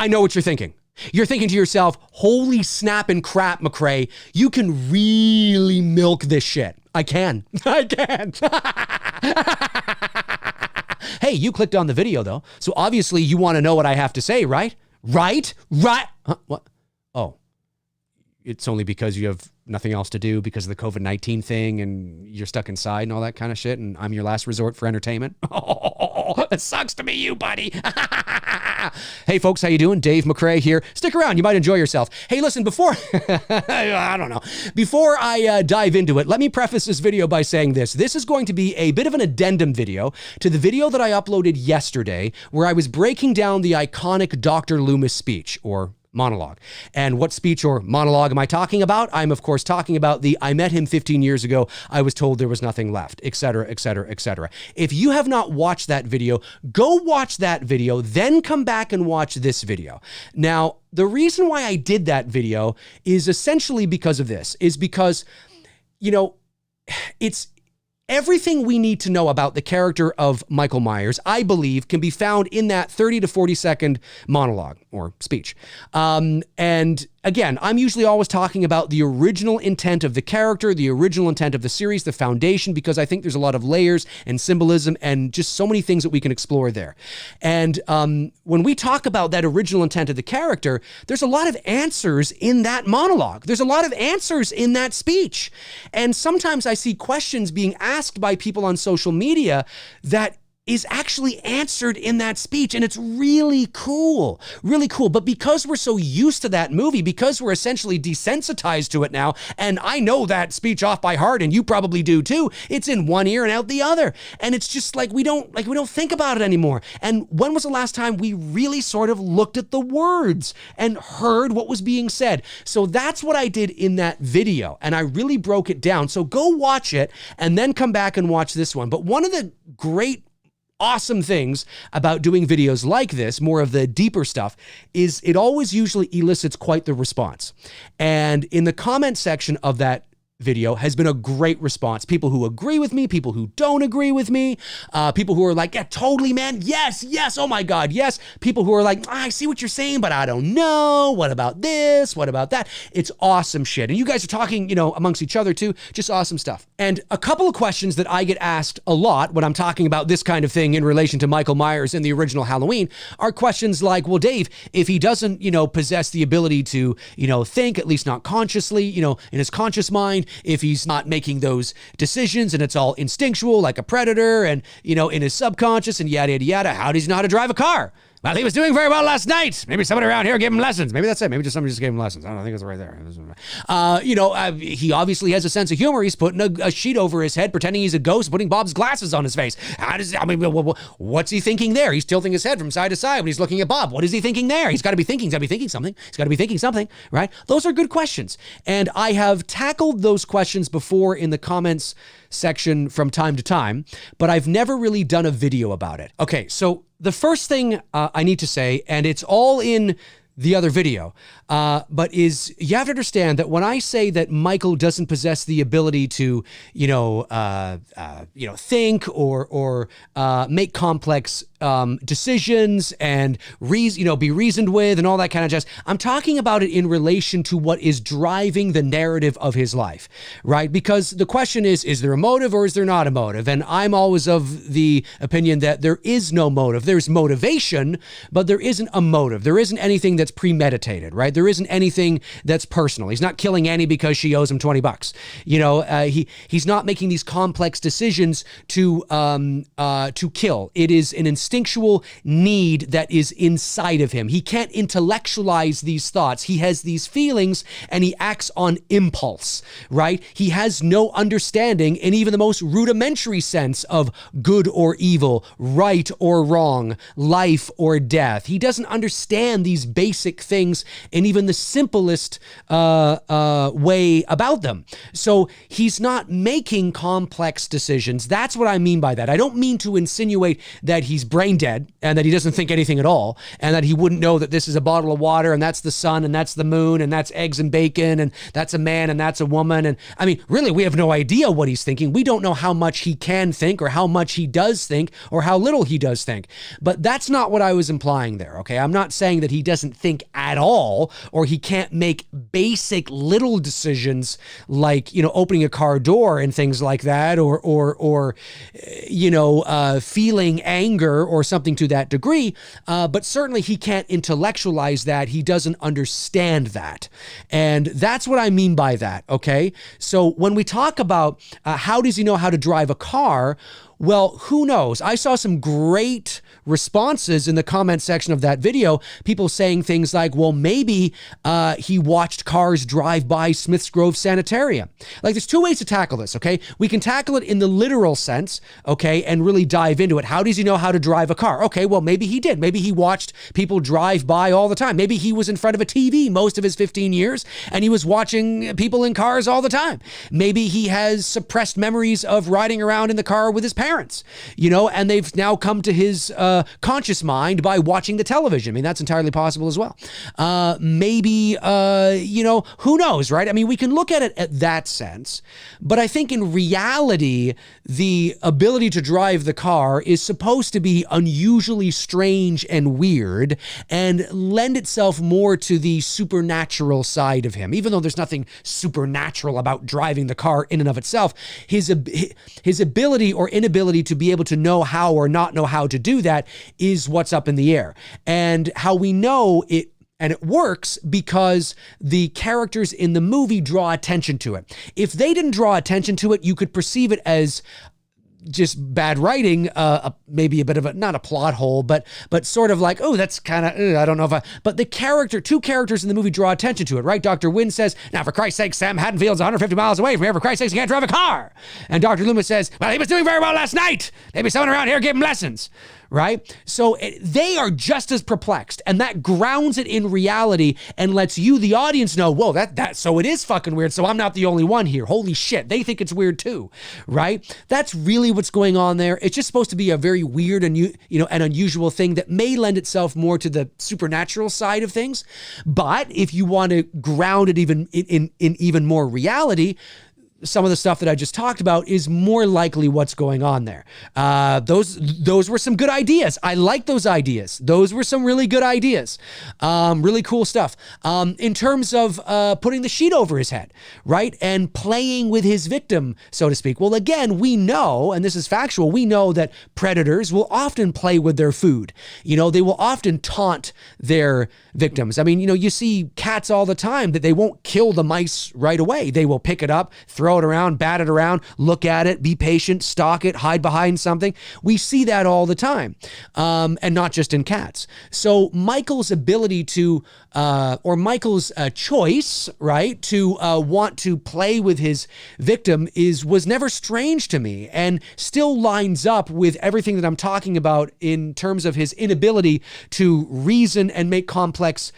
I know what you're thinking. You're thinking to yourself, holy snap and crap, McRae, you can really milk this shit. I can. I can. Hey, you clicked on the video though, so obviously you want to know what I have to say, right? Right? Huh? What? Oh, it's only because you have nothing else to do because of the COVID-19 thing and you're stuck inside and all that kind of shit and I'm your last resort for entertainment? Oh, it sucks to be you, buddy. Hey, folks, how you doing? Dave McRae here. Stick around. You might enjoy yourself. Hey, listen, before I dive into it, let me preface this video by saying this. This is going to be a bit of an addendum video to the video that I uploaded yesterday where I was breaking down the iconic Dr. Loomis speech, or monologue. And what speech or monologue am I talking about? I'm, of course, talking about the I met him 15 years ago, I was told there was nothing left, etc., etc., etc. If you have not watched that video, go watch that video, then come back and watch this video. Now, the reason why I did that video is essentially because of this, is because, you know, it's everything we need to know about the character of Michael Myers, I believe, can be found in that 30 to 40 second monologue or speech. And again, I'm usually always talking about the original intent of the character, the original intent of the series, the foundation, because I think there's a lot of layers and symbolism and just so many things that we can explore there. And when we talk about that original intent of the character, there's a lot of answers in that monologue. There's a lot of answers in that speech. And sometimes I see questions being asked by people on social media that is actually answered in that speech. And it's really cool, really cool. But because we're so used to that movie, because we're essentially desensitized to it now, and I know that speech off by heart, and you probably do too, it's in one ear and out the other. And it's just like we don't think about it anymore. And when was the last time we really sort of looked at the words and heard what was being said? So that's what I did in that video. And I really broke it down. So go watch it and then come back and watch this one. But one of the great awesome things about doing videos like this, more of the deeper stuff, is it always usually elicits quite the response. And in the comment section of that video has been a great response. People who agree with me, people who don't agree with me, people who are like, yeah, totally, man. Yes, yes. Oh my God. Yes. People who are like, I see what you're saying, but I don't know. What about this? What about that? It's awesome shit. And you guys are talking, you know, amongst each other too. Just awesome stuff. And a couple of questions that I get asked a lot when I'm talking about this kind of thing in relation to Michael Myers in the original Halloween are questions like, well, Dave, if he doesn't, you know, possess the ability to, you know, think, at least not consciously, you know, in his conscious mind, if he's not making those decisions and it's all instinctual like a predator and, you know, in his subconscious and yada, yada, yada, how does he know how to drive a car? Well, he was doing very well last night. Maybe somebody around here gave him lessons. Maybe that's it. Maybe just somebody just gave him lessons. I don't think it's right there. He obviously has a sense of humor. He's putting a sheet over his head, pretending he's a ghost, putting Bob's glasses on his face. What's he thinking there? He's tilting his head from side to side when he's looking at Bob. What is he thinking there? He's got to be thinking something. He's got to be thinking something, right? Those are good questions. And I have tackled those questions before in the comments section from time to time, but I've never really done a video about it. Okay, so the first thing I need to say, and it's all in the other video, but is you have to understand that when I say that Michael doesn't possess the ability to, think or make complex decisions and be reasoned with and all that kind of jazz, I'm talking about it in relation to what is driving the narrative of his life, right? Because the question is there a motive or is there not a motive? And I'm always of the opinion that there is no motive. There's motivation, but there isn't a motive. There isn't anything that's premeditated, right? There isn't anything that's personal. He's not killing Annie because she owes him $20. He's not making these complex decisions to kill. It is an instinctual need that is inside of him. He can't intellectualize these thoughts. He has these feelings and he acts on impulse, right? He has no understanding in even the most rudimentary sense of good or evil, right or wrong, life or death. He doesn't understand these basic basic things in even the simplest way about them. So he's not making complex decisions. That's what I mean by that. I don't mean to insinuate that he's brain dead and that he doesn't think anything at all, and that he wouldn't know that this is a bottle of water and that's the sun and that's the moon and that's eggs and bacon and that's a man and that's a woman. And I mean, really, we have no idea what he's thinking. We don't know how much he can think or how much he does think or how little he does think. But that's not what I was implying there, okay? I'm not saying that he doesn't think at all or he can't make basic little decisions like, opening a car door and things like that, or feeling anger or something to that degree. But certainly he can't intellectualize that. He doesn't understand that. And that's what I mean by that, okay? So when we talk about how does he know how to drive a car, well, who knows? I saw some great responses in the comment section of that video, people saying things like, well, maybe he watched cars drive by Smith's Grove Sanitarium. Like, there's two ways to tackle this, okay? We can tackle it in the literal sense, okay, and really dive into it. How does he know how to drive a car? Okay, well, maybe he did. Maybe he watched people drive by all the time. Maybe he was in front of a TV most of his 15 years, and he was watching people in cars all the time. Maybe he has suppressed memories of riding around in the car with his parents, and they've now come to his conscious mind by watching the television. I mean, that's entirely possible as well. Maybe, who knows, right? I mean, we can look at it at that sense, but I think in reality, the ability to drive the car is supposed to be unusually strange and weird and lend itself more to the supernatural side of him. Even though there's nothing supernatural about driving the car in and of itself, his ability or inability to be able to know how or not know how to do that is what's up in the air. And how we know it, and it works because the characters in the movie draw attention to it. If they didn't draw attention to it, you could perceive it as just bad writing, maybe a bit of not a plot hole, but sort of like, oh, that's kind of, I don't know but the two characters in the movie draw attention to it, right? Dr. Wynn says, now for Christ's sake, Sam Haddonfield's 150 miles away from here. For Christ's sake, he can't drive a car. And Dr. Loomis says, well, he was doing very well last night. Maybe someone around here gave him lessons. Right? So they are just as perplexed, and that grounds it in reality and lets you, the audience, know, whoa, so it is fucking weird. So I'm not the only one here. Holy shit. They think it's weird too. Right? That's really what's going on there. It's just supposed to be a very weird and, an unusual thing that may lend itself more to the supernatural side of things. But if you want to ground it even in even more reality, some of the stuff that I just talked about is more likely what's going on there. Those were some good ideas. I like those ideas. Those were some really good ideas. Really cool stuff. In terms of putting the sheet over his head, right? And playing with his victim, so to speak. Well, again, we know, and this is factual, we know that predators will often play with their food. They will often taunt their victims. I mean, you see cats all the time that they won't kill the mice right away. They will pick it up, throw it around, bat it around, look at it, be patient, stalk it, hide behind something. We see that all the time, and not just in cats. So Michael's ability to, or Michael's choice, right, to want to play with his victim was never strange to me, and still lines up with everything that I'm talking about in terms of his inability to reason and make complex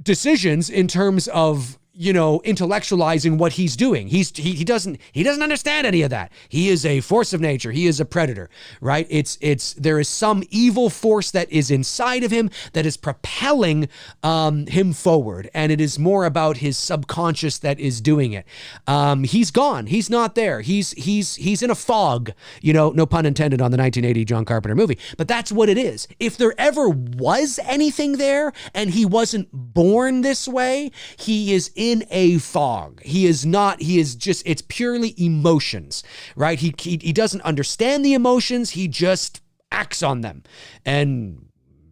decisions in terms of intellectualizing what he's doing. He doesn't understand any of that. He is a force of nature. He is a predator, right? There is some evil force that is inside of him that is propelling him forward, and it is more about his subconscious that is doing it. He's gone. He's not there. He's in a fog, no pun intended on the 1980 John Carpenter movie, but that's what it is. If there ever was anything there and he wasn't born this way, he is in a fog. It's purely emotions, right? He doesn't understand the emotions. He just acts on them and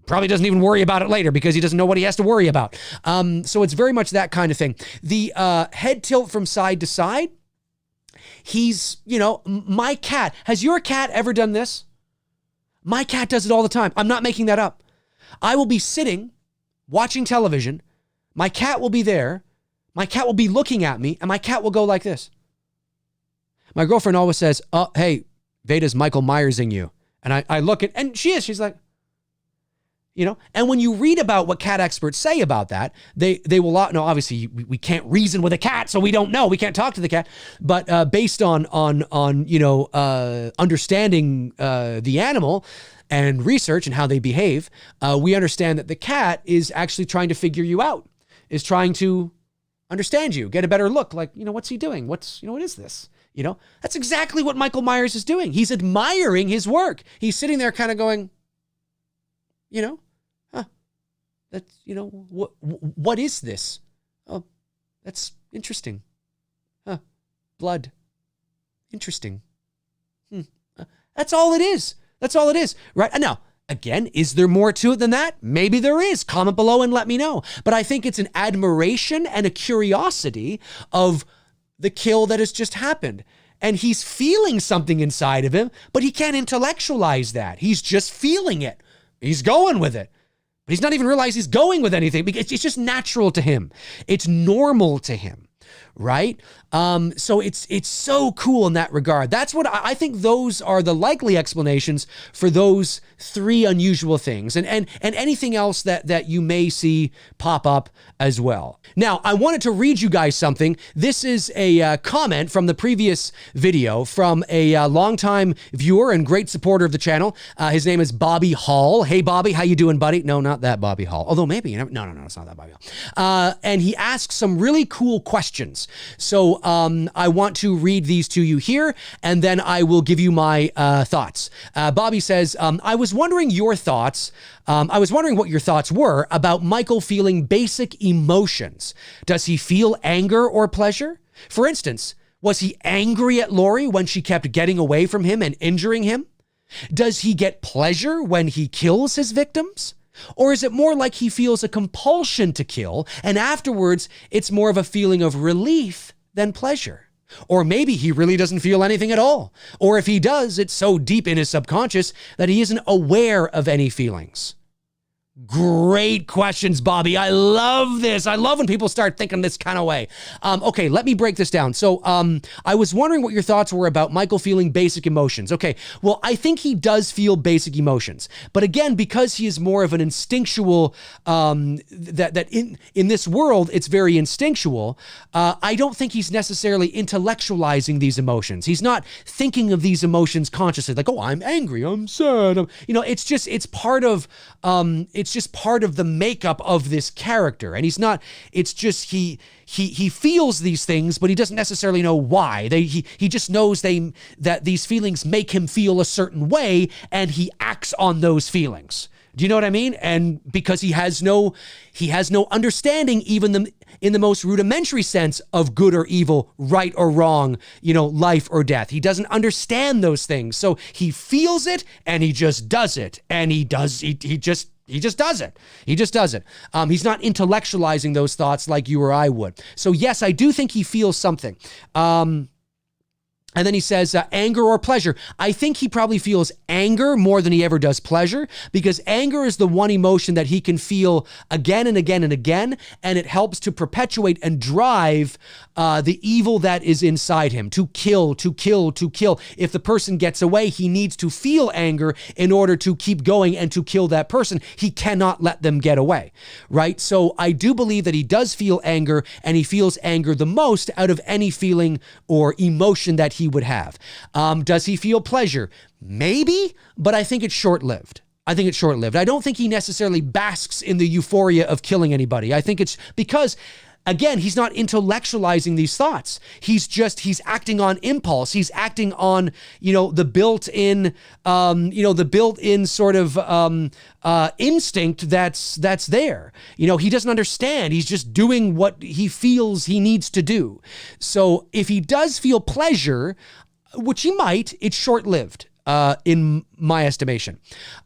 probably doesn't even worry about it later because he doesn't know what he has to worry about. So it's very much that kind of thing. The head tilt from side to side. He's, my cat. Has your cat ever done this? My cat does it all the time. I'm not making that up. I will be sitting, watching television. My cat will be there. My cat will be looking at me, and my cat will go like this. My girlfriend always says, oh, hey, Veda's Michael Myers-ing you. And I look at, and she's like, And when you read about what cat experts say about that, they will no, obviously we can't reason with a cat, so we don't know. We can't talk to the cat. But based on understanding the animal and research and how they behave, we understand that the cat is actually trying to figure you out, is trying to understand you, get a better look. Like, what's he doing? What is this? That's exactly what Michael Myers is doing. He's admiring his work. He's sitting there kind of going, that's, what is this? Oh, that's interesting. Huh. Blood. Interesting. That's all it is. That's all it is. Right. And now, again, is there more to it than that? Maybe there is. Comment below and let me know. But I think it's an admiration and a curiosity of the kill that has just happened. And he's feeling something inside of him, but he can't intellectualize that. He's just feeling it. He's going with it. But he's not even realized he's going with anything because it's just natural to him. It's normal to him, right? So it's so cool in that regard. That's what I think. Those are the likely explanations for those three unusual things, and anything else that you may see pop up as well. Now, I wanted to read you guys something. This is a comment from the previous video from a longtime viewer and great supporter of the channel. His name is Bobby Hall. Hey, Bobby, how you doing, buddy? No, not that Bobby Hall. Although maybe, no, it's not that Bobby Hall. And he asks some really cool questions. So I want to read these to you here, and then I will give you my thoughts. Bobby says, I was wondering your thoughts. I was wondering what your thoughts were about Michael feeling basic emotions. Does he feel anger or pleasure? For instance, was he angry at Lori when she kept getting away from him and injuring him? Does he get pleasure when he kills his victims? Or is it more like he feels a compulsion to kill, and afterwards it's more of a feeling of relief than pleasure? Or maybe he really doesn't feel anything at all. Or if he does, it's so deep in his subconscious that he isn't aware of any feelings. Great questions, Bobby. I love this. I love when people start thinking this kind of way. Okay, let me break this down. So I was wondering what your thoughts were about Michael feeling basic emotions. Okay, well, I think he does feel basic emotions. But again, because he is more of an instinctual, that in this world, it's very instinctual, I don't think he's necessarily intellectualizing these emotions. He's not thinking of these emotions consciously, like, oh, I'm angry, I'm sad. It's part of, it's just part of the makeup of this character. And he's not, it's just, he feels these things, but he doesn't necessarily know why. He just knows that these feelings make him feel a certain way, and he acts on those feelings. Do you know what I mean? And because he has no understanding, even in the most rudimentary sense of good or evil, right or wrong, life or death. He doesn't understand those things. So he feels it and he just does it. And he just does it. He just does it. He's not intellectualizing those thoughts like you or I would. So yes, I do think he feels something. And then he says, anger or pleasure. I think he probably feels anger more than he ever does pleasure, because anger is the one emotion that he can feel again and again and again, and it helps to perpetuate and drive the evil that is inside him, to kill, to kill, to kill. If the person gets away, he needs to feel anger in order to keep going and to kill that person. He cannot let them get away, right? So I do believe that he does feel anger, and he feels anger the most out of any feeling or emotion that he would have. Does he feel pleasure? Maybe, but I think it's short-lived. I don't think he necessarily basks in the euphoria of killing anybody. I think it's because, again, he's not intellectualizing these thoughts. He's acting on impulse. He's acting on, the built-in sort of instinct that's there. He doesn't understand. He's just doing what he feels he needs to do. So if he does feel pleasure, which he might, it's short-lived. In my estimation.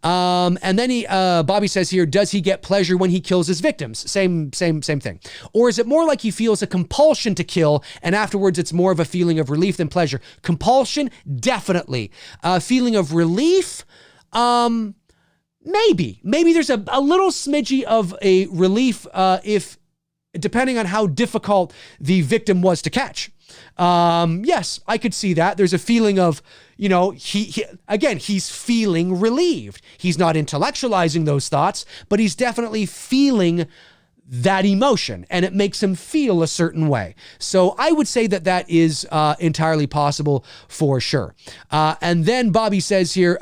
And then Bobby says here, does he get pleasure when he kills his victims? Same thing. Or is it more like he feels a compulsion to kill, and afterwards it's more of a feeling of relief than pleasure? Compulsion, definitely. Feeling of relief, maybe there's a little smidgy of a relief, if depending on how difficult the victim was to catch. Yes, I could see that. There's a feeling of, he's feeling relieved. He's not intellectualizing those thoughts, but he's definitely feeling that emotion, and it makes him feel a certain way. So I would say that is entirely possible for sure. And then Bobby says here,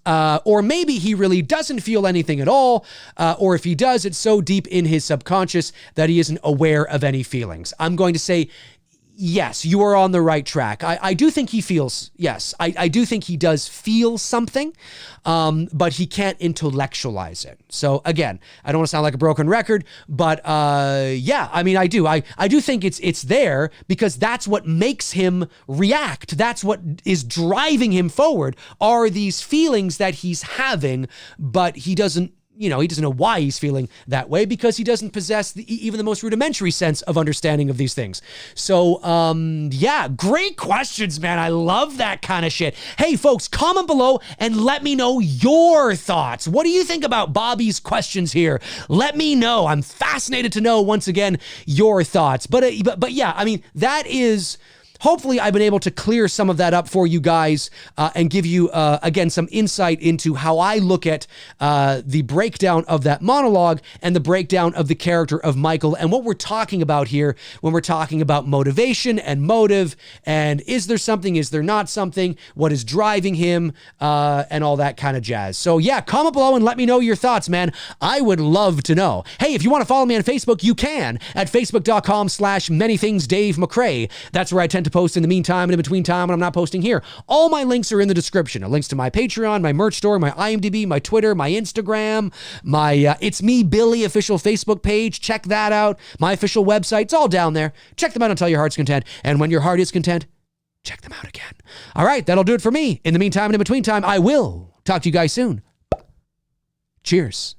or maybe he really doesn't feel anything at all, or if he does, it's so deep in his subconscious that he isn't aware of any feelings. I'm going to say, yes, you are on the right track. I do think he feels, yes, I do think he does feel something, but he can't intellectualize it. So again, I don't want to sound like a broken record, but yeah, I mean, I do think it's there because that's what makes him react. That's what is driving him forward, are these feelings that he's having, but he doesn't know why he's feeling that way because he doesn't possess even the most rudimentary sense of understanding of these things. So, yeah, great questions, man. I love that kind of shit. Hey, folks, comment below and let me know your thoughts. What do you think about Bobby's questions here? Let me know. I'm fascinated to know, once again, your thoughts. But yeah, I mean, that is... Hopefully, I've been able to clear some of that up for you guys and give you, again, some insight into how I look at the breakdown of that monologue and the breakdown of the character of Michael and what we're talking about here when we're talking about motivation and motive and is there something, is there not something, what is driving him, and all that kind of jazz. So, yeah, comment below and let me know your thoughts, man. I would love to know. Hey, if you want to follow me on Facebook, you can at facebook.com/manythingsdave McRae. That's where I tend to post in the meantime and in between time when I'm not posting here. All my links are in the description. Links to my Patreon, my merch store, my IMDb, my Twitter, my Instagram, my It's Me Billy official Facebook page. Check that out. My official website. It's all down there. Check them out until your heart's content. And when your heart is content, check them out again. All right, that'll do it for me. In the meantime and in between time, I will talk to you guys soon. Cheers.